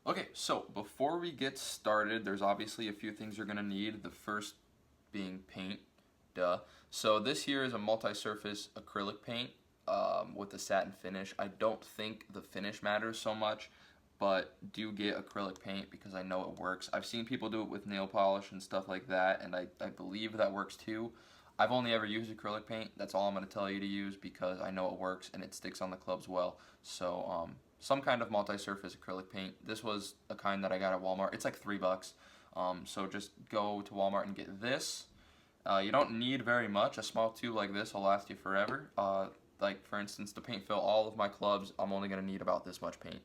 Okay, so before we get started, there's obviously a few things you're going to need. The first being paint, duh. So this here is a multi-surface acrylic paint with a satin finish. I don't think the finish matters so much, but do get acrylic paint because I know it works. I've seen people do it with nail polish and stuff like that, and I believe that works too. I've only ever used acrylic paint. That's all I'm going to tell you to use because I know it works and it sticks on the clubs well. So some kind of multi-surface acrylic paint. This was a kind that I got at Walmart. It's like $3. So just go to Walmart and get this. You don't need very much. A small tube like this will last you forever. Like for instance, to paint fill all of my clubs, I'm only going to need about this much paint.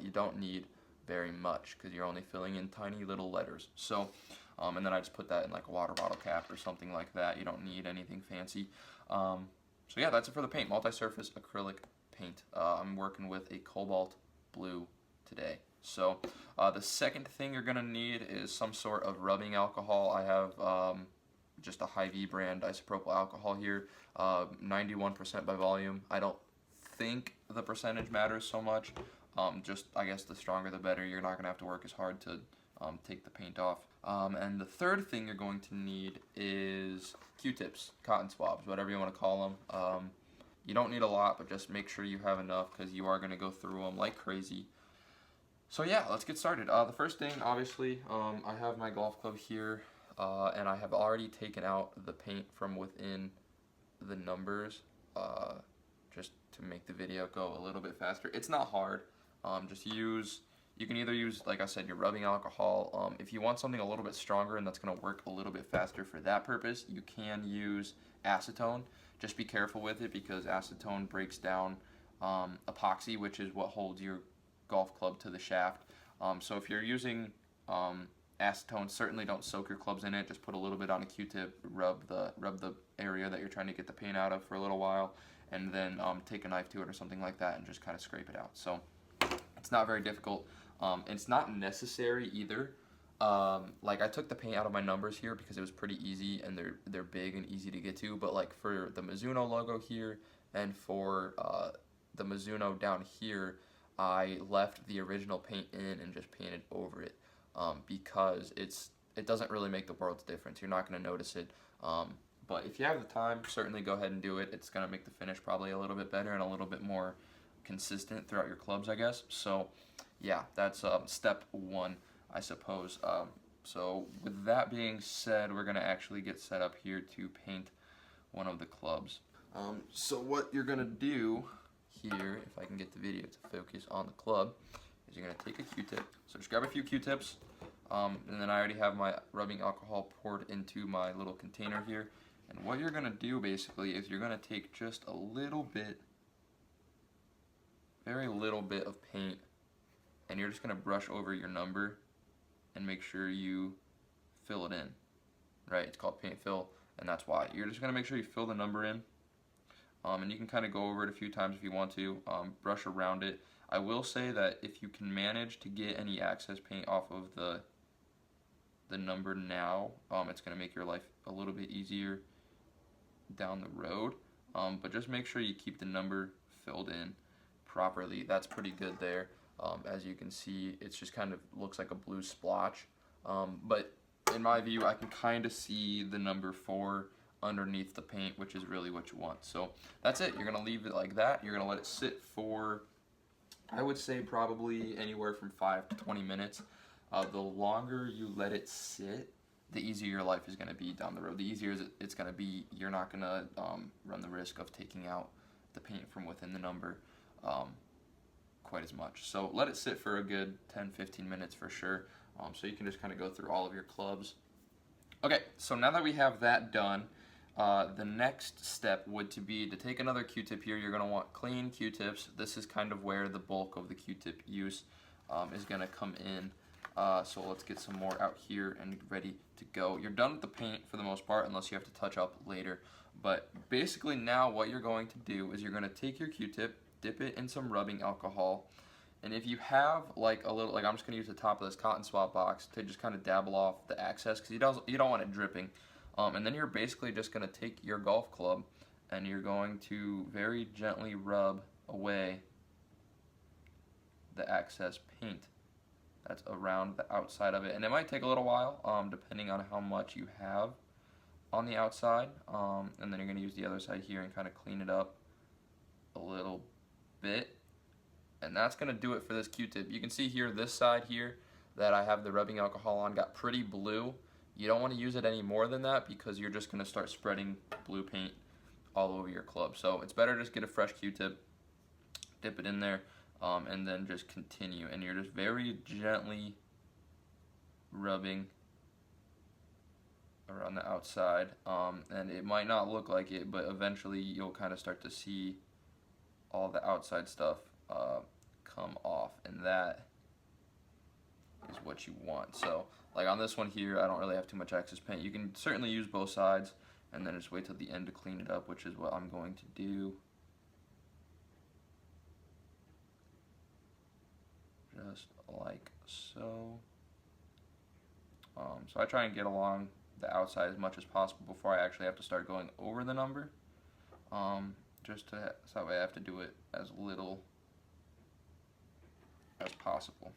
You don't need very much because you're only filling in tiny little letters. So, and then I just put that in like a water bottle cap or something like that. You don't need anything fancy. So yeah, that's it for the paint. Multi-surface acrylic paint. I'm working with a cobalt blue today. So the second thing you're going to need is some sort of rubbing alcohol. I have just a Hy-Vee brand isopropyl alcohol here, 91% by volume. I don't think the percentage matters so much. Just I guess the stronger the better. You're not going to have to work as hard to take the paint off. And the third thing you're going to need is Q-tips, cotton swabs, whatever you want to call them. You don't need a lot, but just make sure you have enough because you are going to go through them like crazy. So yeah, let's get started. The first thing, obviously, I have my golf club here, and I have already taken out the paint from within the numbers, just to make the video go a little bit faster. It's not hard. You can either use, like I said, your rubbing alcohol. If you want something a little bit stronger and that's going to work a little bit faster for that purpose, you can use acetone. Just be careful with it because acetone breaks down epoxy, which is what holds your golf club to the shaft. So if you're using acetone, certainly don't soak your clubs in it. Just put a little bit on a Q-tip, rub the area that you're trying to get the paint out of for a little while, and then take a knife to it or something like that and just kind of scrape it out. So it's not very difficult. It's not necessary either. Like I took the paint out of my numbers here because it was pretty easy and they're big and easy to get to. But like for the Mizuno logo here and for the Mizuno down here, I left the original paint in and just painted over it because it doesn't really make the world's difference. You're not going to notice it. But if you have the time, certainly go ahead and do it. It's going to make the finish probably a little bit better and a little bit more consistent throughout your clubs, I guess. So yeah, that's step one, I suppose. So with that being said, we're going to actually get set up here to paint one of the clubs. So what you're going to do here, if I can get the video to focus on the club, is you're going to take a Q-tip. So just grab a few Q-tips, and then I already have my rubbing alcohol poured into my little container here. And what you're going to do basically is you're going to take just a little bit, very little bit of paint, and you're just going to brush over your number and make sure you fill it in, right? It's called paint fill, and that's why. You're just going to make sure you fill the number in, and you can kind of go over it a few times if you want to, brush around it. I will say that if you can manage to get any excess paint off of the number now, it's going to make your life a little bit easier down the road, but just make sure you keep the number filled in properly. That's pretty good there. As you can see, it's just kind of looks like a blue splotch, but in my view, I can kind of see the number 4 underneath the paint, which is really what you want. So that's it. You're going to leave it like that. You're going to let it sit for, I would say, probably anywhere from 5 to 20 minutes. The longer you let it sit, the easier your life is going to be down the road. The easier it's going to be. You're not going to run the risk of taking out the paint from within the number quite as much. So let it sit for a good 10-15 minutes for sure, so you can just kind of go through all of your clubs. Okay, so now that we have that done, the next step would to be to take another Q-tip here. You're going to want clean Q-tips. This is kind of where the bulk of the Q-tip use is going to come in. So let's get some more out here and ready to go. You're done with the paint for the most part, unless you have to touch up later. But basically now what you're going to do is you're going to take your Q-tip, dip it in some rubbing alcohol, and if you have like a little, like I'm just going to use the top of this cotton swab box to just kind of dabble off the excess because you don't want it dripping. And then you're basically just going to take your golf club and you're going to very gently rub away the excess paint that's around the outside of it. And it might take a little while, depending on how much you have on the outside. And then you're going to use the other side here and kind of clean it up a little bit. And that's going to do it for this Q-tip. You can see here, this side here that I have the rubbing alcohol on got pretty blue. You don't want to use it any more than that because you're just going to start spreading blue paint all over your club. So it's better just get a fresh Q-tip, dip it in there, and then just continue. And you're just very gently rubbing around the outside. And it might not look like it, but eventually you'll kind of start to see all the outside stuff come off, and that is what you want. So like on this one here, I don't really have too much excess paint. You can certainly use both sides and then just wait till the end to clean it up, which is what I'm going to do. Just like so. So I try and get along the outside as much as possible before I actually have to start going over the number. So that way I have to do it as little as possible.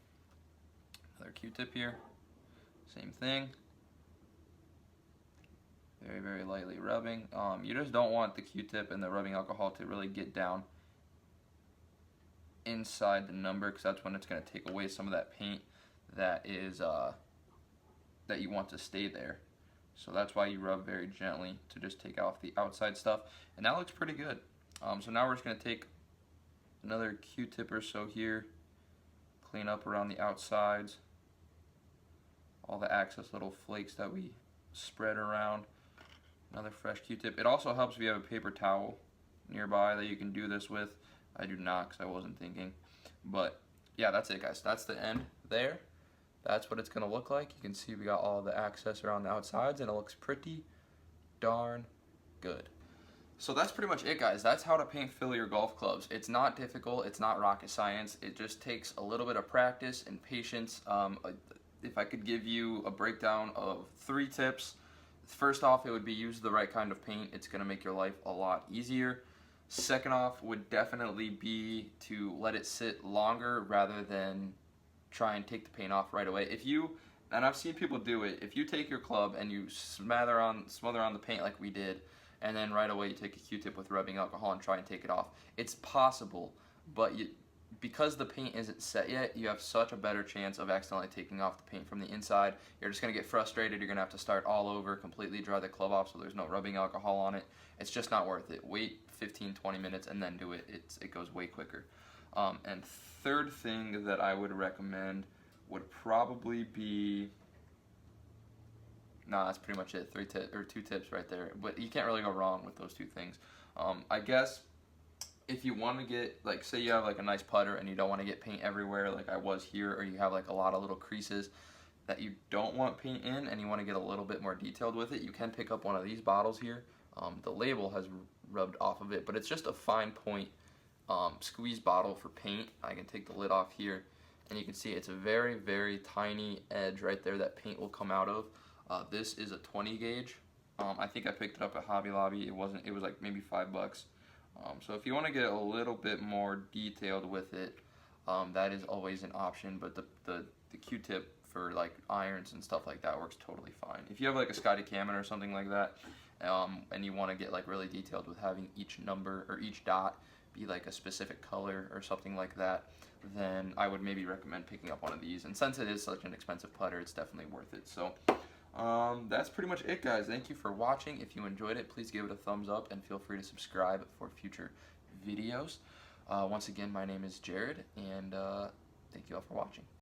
Another Q-tip here, same thing. Very, very lightly rubbing. You just don't want the Q-tip and the rubbing alcohol to really get down inside the number, because that's when it's going to take away some of that paint that is that you want to stay there. So that's why you rub very gently to just take off the outside stuff, and that looks pretty good. So now we're just going to take another Q-tip or so here, clean up around the outsides, all the excess little flakes that we spread around. Another fresh Q-tip. It also helps if you have a paper towel nearby that you can do this with. I do not, because I wasn't thinking. But yeah, that's it, guys. That's the end there. That's what it's going to look like. You can see we got all the access around the outsides, and it looks pretty darn good. So that's pretty much it, guys. That's how to paint fill your golf clubs. It's not difficult. It's not rocket science. It just takes a little bit of practice and patience. If I could give you a breakdown of 3 tips, first off, it would be use the right kind of paint. It's going to make your life a lot easier. Second off would definitely be to let it sit longer rather than try and take the paint off right away. And I've seen people do it, if you take your club and you smother on the paint like we did, and then right away you take a Q-tip with rubbing alcohol and try and take it off. It's possible, but because the paint isn't set yet, you have such a better chance of accidentally taking off the paint from the inside. You're just going to get frustrated. You're going to have to start all over, completely dry the club off so there's no rubbing alcohol on it. It's just not worth it. Wait 15-20 minutes and then do it. It goes way quicker. And third thing that I would recommend would probably be, that's pretty much it. 2 tips right there. But you can't really go wrong with those 2 things. I guess if you want to get, like, say you have like a nice putter and you don't want to get paint everywhere like I was here, or you have like a lot of little creases that you don't want paint in and you want to get a little bit more detailed with it, you can pick up one of these bottles here. The label has rubbed off of it, but it's just a fine point squeeze bottle for paint. I can take the lid off here and you can see it's a very, very tiny edge right there that paint will come out of. This is a 20 gauge. I think I picked it up at Hobby Lobby. It was like maybe $5. So if you want to get a little bit more detailed with it, that is always an option, but the Q-tip for like irons and stuff like that works totally fine. If you have like a Scotty Cameron or something like that, and you want to get like really detailed with having each number or each dot be like a specific color or something like that, then I would maybe recommend picking up one of these. And since it is such an expensive putter, it's definitely worth it. So that's pretty much it, guys. Thank you for watching. If you enjoyed it, please give it a thumbs up and feel free to subscribe for future videos. Once again, my name is Jared, and thank you all for watching.